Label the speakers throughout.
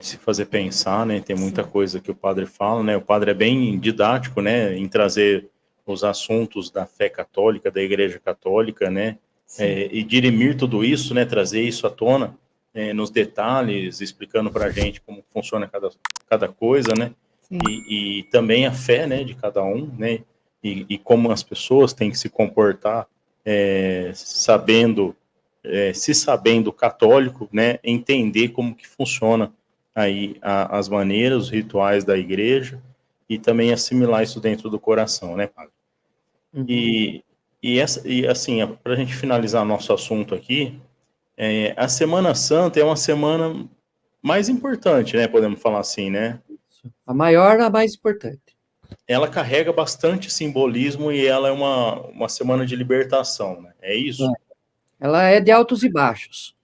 Speaker 1: se fazer pensar, né? Tem muita
Speaker 2: Sim.
Speaker 1: coisa que o padre fala, né? O padre é bem didático, né? Em trazer os assuntos da fé católica, da Igreja Católica, né? E dirimir tudo isso, né? Trazer isso à tona, nos detalhes, explicando para a gente como funciona cada coisa, né? E também a fé, né? De cada um, né? E como as pessoas têm que se comportar, se sabendo católico, né? Entender como que funciona aí as maneiras, os rituais da igreja e também assimilar isso dentro do coração, né, padre?
Speaker 2: Uhum.
Speaker 1: E assim, para a gente finalizar nosso assunto aqui, a Semana Santa é uma semana mais importante, né? Podemos falar assim, né?
Speaker 2: A maior, a mais importante.
Speaker 1: Ela carrega bastante simbolismo e ela é uma semana de libertação, né? É isso?
Speaker 2: Ela é de altos e baixos,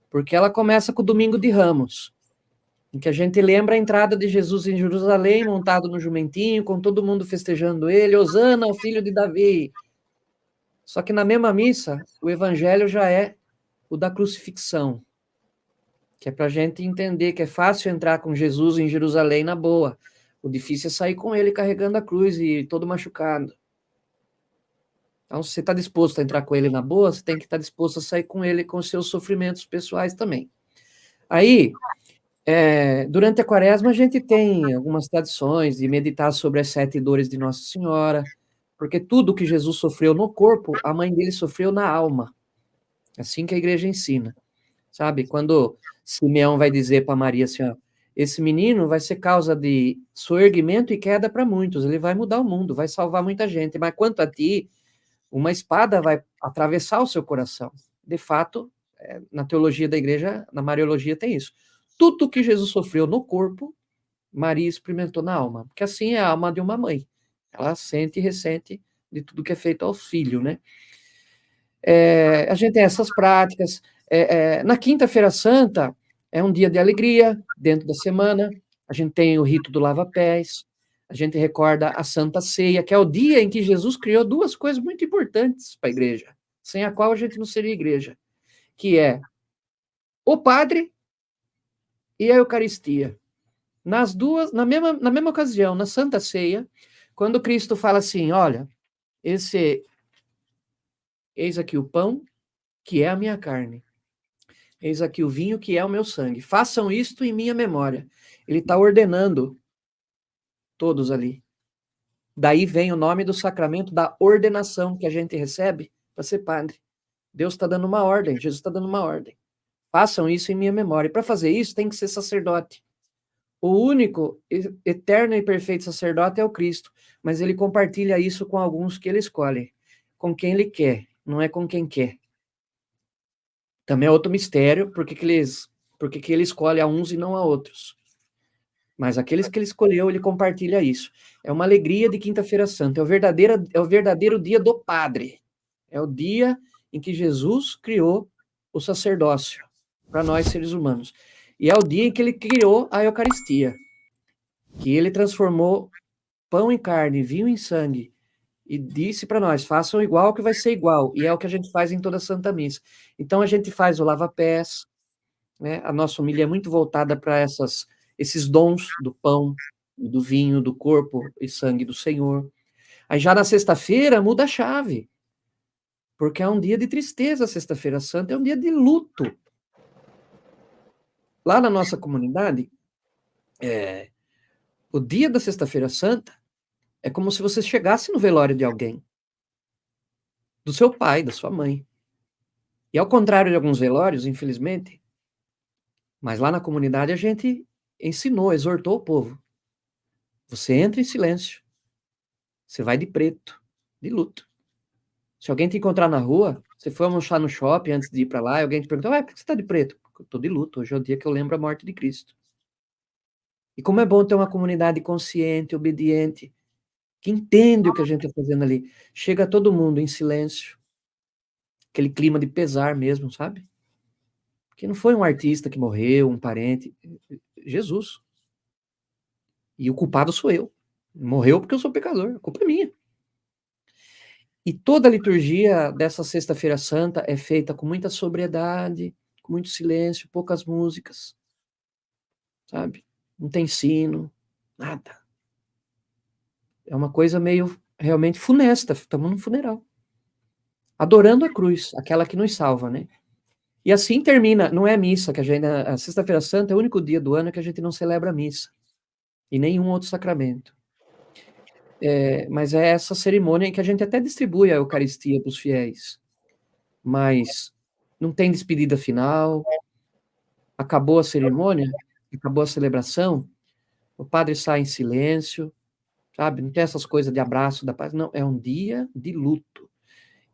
Speaker 2: porque ela começa com o Domingo de Ramos, em que a gente lembra a entrada de Jesus em Jerusalém, montado no jumentinho, com todo mundo festejando ele, Hosana ao filho de Davi. Só que na mesma missa, o evangelho já é o da crucifixão, que é para a gente entender que é fácil entrar com Jesus em Jerusalém na boa. O difícil é sair com ele carregando a cruz e todo machucado. Então, se você está disposto a entrar com ele na boa, você tem que estar disposto a sair com ele com os seus sofrimentos pessoais também. Aí, durante a quaresma, a gente tem algumas tradições de meditar sobre as 7 dores de Nossa Senhora, porque tudo que Jesus sofreu no corpo, a mãe dele sofreu na alma. Assim que a igreja ensina. Sabe? Quando Simeão vai dizer para Maria assim, ó, esse menino vai ser causa de soerguimento e queda para muitos, ele vai mudar o mundo, vai salvar muita gente, mas quanto a ti, uma espada vai atravessar o seu coração. De fato, na teologia da igreja, na Mariologia tem isso. Tudo que Jesus sofreu no corpo, Maria experimentou na alma, porque assim é a alma de uma mãe. Ela sente e ressente de tudo que é feito ao filho, né? A gente tem essas práticas. Na Quinta-feira Santa, é um dia de alegria dentro da semana. A gente tem o rito do lava-pés. A gente recorda a Santa Ceia, que é o dia em que Jesus criou 2 coisas muito importantes para a igreja, sem a qual a gente não seria igreja, que é o padre e a Eucaristia. Nas duas, na mesma ocasião, na Santa Ceia, quando Cristo fala assim, olha, eis aqui o pão, que é a minha carne. Eis aqui o vinho, que é o meu sangue. Façam isto em minha memória. Ele está ordenando todos ali. Daí vem o nome do sacramento da ordenação que a gente recebe para ser padre. Deus está dando uma ordem, Jesus está dando uma ordem. Façam isso em minha memória. E para fazer isso, tem que ser sacerdote. O único, eterno e perfeito sacerdote é o Cristo, mas ele compartilha isso com alguns que ele escolhe, com quem ele quer, não é com quem quer. Também é outro mistério, porque que ele escolhe a uns e não a outros. Mas aqueles que ele escolheu, ele compartilha isso. É uma alegria de Quinta-feira Santa, é o verdadeiro dia do Padre. É o dia em que Jesus criou o sacerdócio para nós seres humanos. E é o dia em que ele criou a Eucaristia, que ele transformou pão em carne, vinho em sangue, e disse para nós, façam igual que vai ser igual, e é o que a gente faz em toda a Santa Missa. Então a gente faz o lava-pés, né? A nossa família é muito voltada para esses dons do pão, do vinho, do corpo e sangue do Senhor. Aí já na sexta-feira muda a chave, porque é um dia de tristeza, sexta-feira santa é um dia de luto. Lá na nossa comunidade, o dia da sexta-feira santa é como se você chegasse no velório de alguém, do seu pai, da sua mãe. E ao contrário de alguns velórios, infelizmente, mas lá na comunidade a gente ensinou, exortou o povo. Você entra em silêncio. Você vai de preto, de luto. Se alguém te encontrar na rua, você foi almoçar no shopping antes de ir para lá, e alguém te perguntou, por que você está de preto? Eu estou de luto, hoje é o dia que eu lembro a morte de Cristo. E como é bom ter uma comunidade consciente, obediente, que entende o que a gente está fazendo ali. Chega todo mundo em silêncio, aquele clima de pesar mesmo, sabe? Porque não foi um artista que morreu, um parente, Jesus. E o culpado sou eu. Morreu porque eu sou pecador, a culpa é minha. E toda a liturgia dessa Sexta-feira Santa é feita com muita sobriedade, com muito silêncio, poucas músicas. sabe? Não tem sino, nada. É uma coisa meio realmente funesta, estamos num funeral. Adorando a cruz, aquela que nos salva, né? E assim termina, não é a missa, que a Sexta-feira Santa é o único dia do ano que a gente não celebra a missa. E nenhum outro sacramento. Mas é essa cerimônia em que a gente até distribui a Eucaristia para os fiéis. Mas não tem despedida final, acabou a cerimônia, acabou a celebração, o padre sai em silêncio, sabe? Não tem essas coisas de abraço da paz, não, é um dia de luto.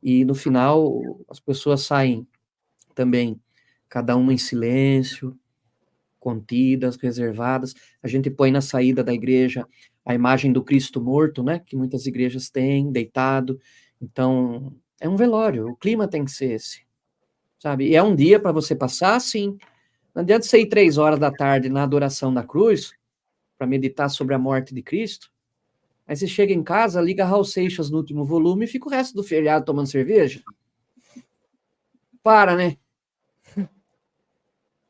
Speaker 2: E no final, as pessoas saem também, cada uma em silêncio, contidas, reservadas. A gente põe na saída da igreja a imagem do Cristo morto, né? Que muitas igrejas têm, deitado. Então, é um velório, o clima tem que ser esse, sabe? E é um dia para você passar, sim. Não adianta você ir 3 horas da tarde na adoração da cruz, para meditar sobre a morte de Cristo. Aí você chega em casa, liga Raul Seixas no último volume e fica o resto do feriado tomando cerveja. Para, né?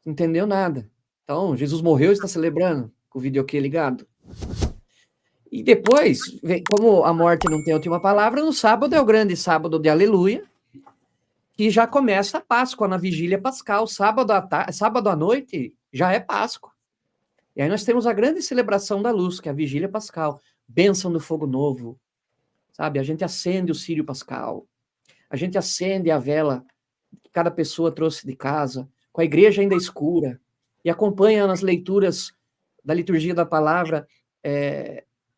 Speaker 2: Não entendeu nada. Então, Jesus morreu e está celebrando, com o videokê ligado. E depois, como a morte não tem a última palavra, no sábado é o grande sábado de Aleluia, que já começa a Páscoa na vigília pascal. Sábado à noite já é Páscoa. E aí nós temos a grande celebração da luz, que é a vigília pascal. Bênção do fogo novo, sabe? A gente acende o círio pascal, a gente acende a vela que cada pessoa trouxe de casa, com a igreja ainda escura, e acompanha nas leituras da liturgia da palavra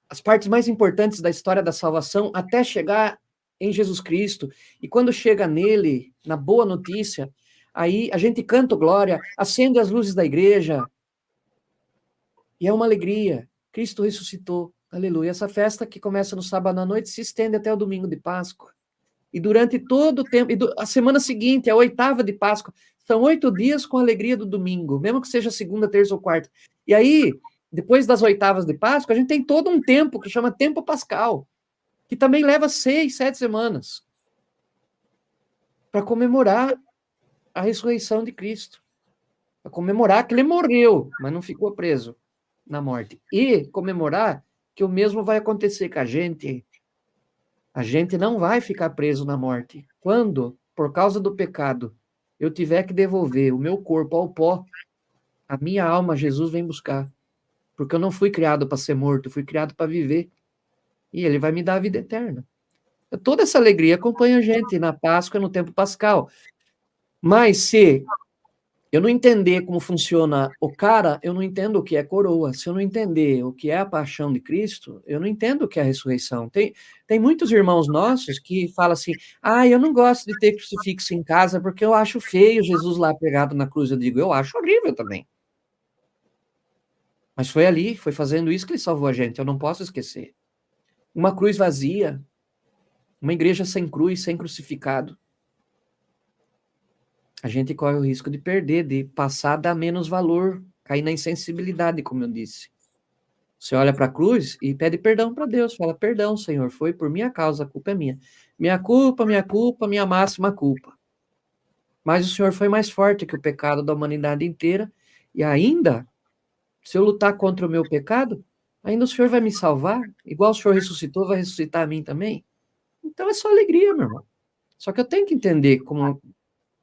Speaker 2: as partes mais importantes da história da salvação até chegar em Jesus Cristo. E quando chega nele, na boa notícia, aí a gente canta glória, acende as luzes da igreja, e é uma alegria. Cristo ressuscitou. Aleluia. Essa festa que começa no sábado à noite se estende até o domingo de Páscoa. E durante todo o tempo, a semana seguinte, a 8ª de Páscoa, são 8 dias com a alegria do domingo, mesmo que seja segunda, terça ou quarta. E aí, depois das 8ª de Páscoa, a gente tem todo um tempo que chama tempo pascal, que também leva 6, 7 semanas para comemorar a ressurreição de Cristo, para comemorar que ele morreu, mas não ficou preso na morte, e comemorar que o mesmo vai acontecer com a gente. A gente não vai ficar preso na morte. Quando, por causa do pecado, eu tiver que devolver o meu corpo ao pó, a minha alma Jesus vem buscar. Porque eu não fui criado para ser morto, fui criado para viver. E ele vai me dar a vida eterna. Toda essa alegria acompanha a gente na Páscoa, no tempo pascal. Mas se eu não entender como funciona o cara, eu não entendo o que é coroa. Se eu não entender o que é a paixão de Cristo, eu não entendo o que é a ressurreição. Tem muitos irmãos nossos que falam assim, eu não gosto de ter crucifixo em casa porque eu acho feio Jesus lá pegado na cruz. Eu digo, eu acho horrível também. Mas foi ali, foi fazendo isso que ele salvou a gente, eu não posso esquecer. Uma cruz vazia, uma igreja sem cruz, sem crucificado. A gente corre o risco de perder, de passar a dar menos valor, cair na insensibilidade, como eu disse. Você olha para a cruz e pede perdão para Deus, fala, perdão, Senhor, foi por minha causa, a culpa é minha. Minha culpa, minha máxima culpa. Mas o Senhor foi mais forte que o pecado da humanidade inteira, e ainda, se eu lutar contra o meu pecado, ainda o Senhor vai me salvar, igual o Senhor ressuscitou, vai ressuscitar a mim também. Então é só alegria, meu irmão. Só que eu tenho que entender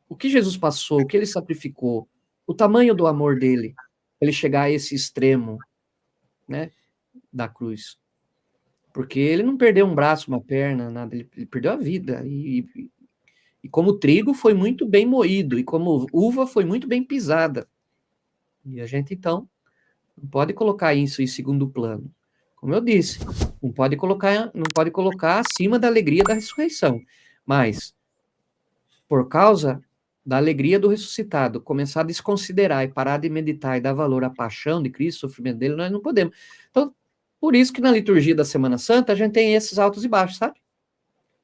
Speaker 2: o que Jesus passou, o que ele sacrificou, o tamanho do amor dele, ele chegar a esse extremo, né, da cruz. Porque ele não perdeu um braço, uma perna, nada, ele perdeu a vida. E como trigo foi muito bem moído, e como uva foi muito bem pisada. E a gente, então, não pode colocar isso em segundo plano. Como eu disse, não pode colocar acima da alegria da ressurreição. Mas, por causa da alegria do ressuscitado, começar a desconsiderar e parar de meditar e dar valor à paixão de Cristo, o sofrimento dele, nós não podemos. Então, por isso que na liturgia da Semana Santa a gente tem esses altos e baixos, sabe?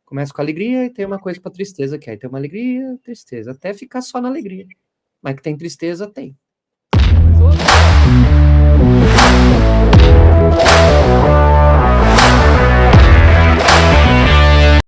Speaker 2: Começa com alegria e tem uma coisa para tristeza, que aí tem uma alegria, tristeza, até ficar só na alegria. Mas que tem tristeza, tem.